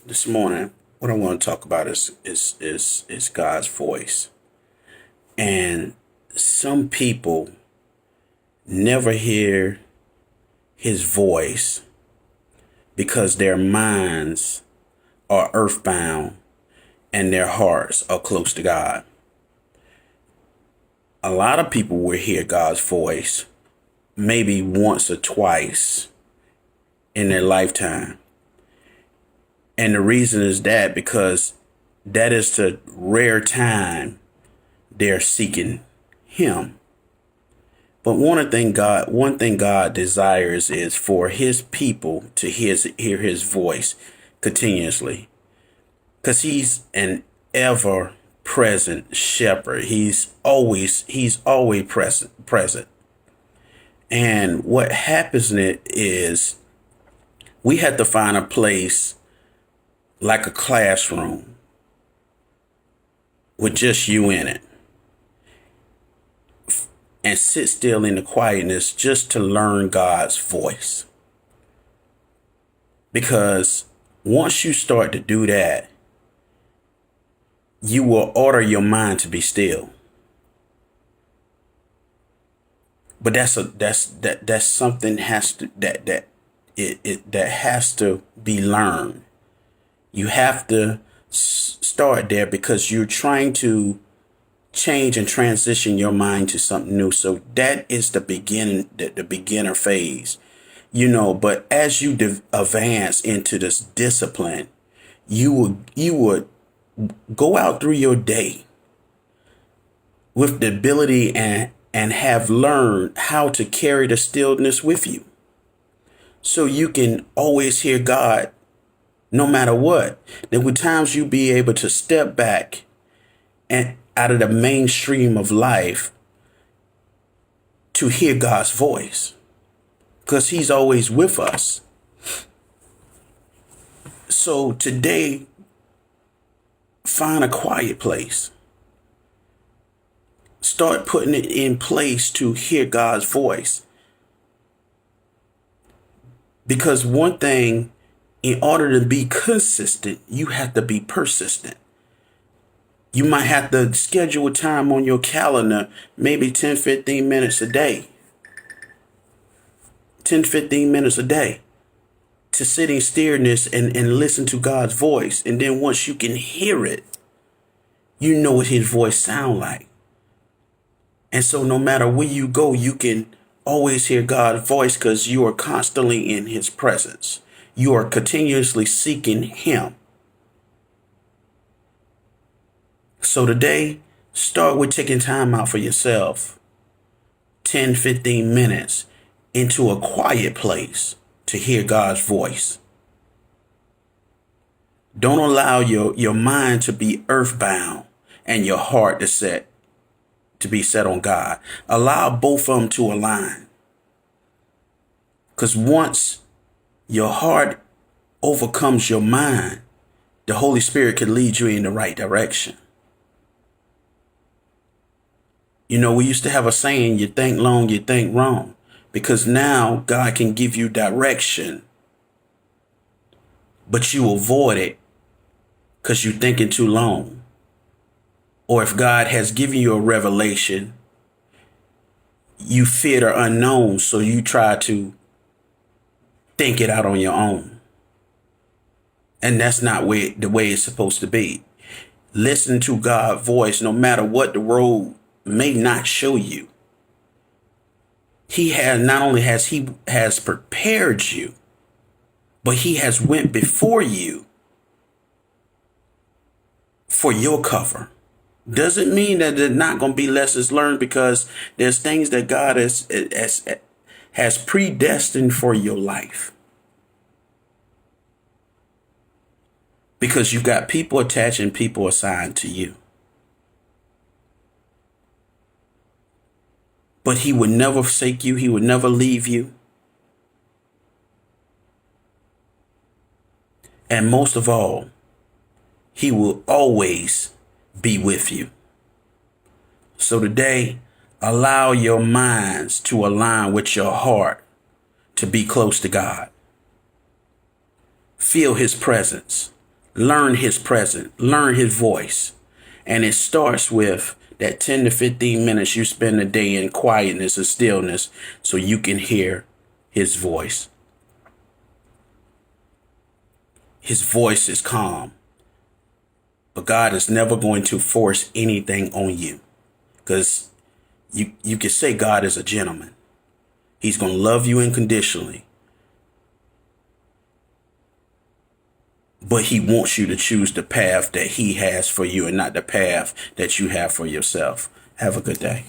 This morning, what I want to talk about is God's voice. And some people never hear his voice because their minds are earthbound and their hearts are close to God. A lot of people will hear God's voice maybe once or twice in their lifetime. And the reason is that because that is the rare time they're seeking him. But one thing God desires is for his people to hear his voice continuously. Because he's an ever present shepherd. He's always present. And what happens in it is we have to find a place like a classroom with just you in it and sit still in the quietness just to learn God's voice. Because once you start to do that, you will order your mind to be still. But that's something that has to be learned. You have to start there because you're trying to change and transition your mind to something new. So that is the beginner phase, but as you advance into this discipline, you would go out through your day with the ability and have learned how to carry the stillness with you. So you can always hear God no matter what. There were times you be able to step back and out of the mainstream of life to hear God's voice, because he's always with us. So today, find a quiet place. Start putting it in place to hear God's voice. Because one thing, in order to be consistent, you have to be persistent. You might have to schedule a time on your calendar, maybe 10, 15 minutes a day. 10, 15 minutes a day to sit in stillness and listen to God's voice. And then once you can hear it, you know what his voice sounds like. And so no matter where you go, you can always hear God's voice because you are constantly in his presence. You are continuously seeking him. So today, start with taking time out for yourself. 10, 15 minutes into a quiet place to hear God's voice. Don't allow your mind to be earthbound and your heart to be set on God. Allow both of them to align. Because once your heart overcomes your mind, the Holy Spirit can lead you in the right direction. We used to have a saying, you think long, you think wrong. Because now God can give you direction, but you avoid it because you're thinking too long. Or if God has given you a revelation, you fear the unknown, so you try to think it out on your own. And that's not the way it's supposed to be. Listen to God's voice no matter what the road may not show you. He has prepared you, but he has went before you for your cover. Doesn't mean that there's not going to be lessons learned, because there's things that God has predestined for your life. Because you've got people attached and people assigned to you. But he would never forsake you. He would never leave you. And most of all, he will always be with you. So today, allow your minds to align with your heart to be close to God. Feel his presence. Learn his presence, learn his voice. And it starts with that 10 to 15 minutes you spend a day in quietness and stillness so you can hear his voice. His voice is calm. But God is never going to force anything on you. Because you can say God is a gentleman. He's going to love you unconditionally. But he wants you to choose the path that he has for you and not the path that you have for yourself. Have a good day.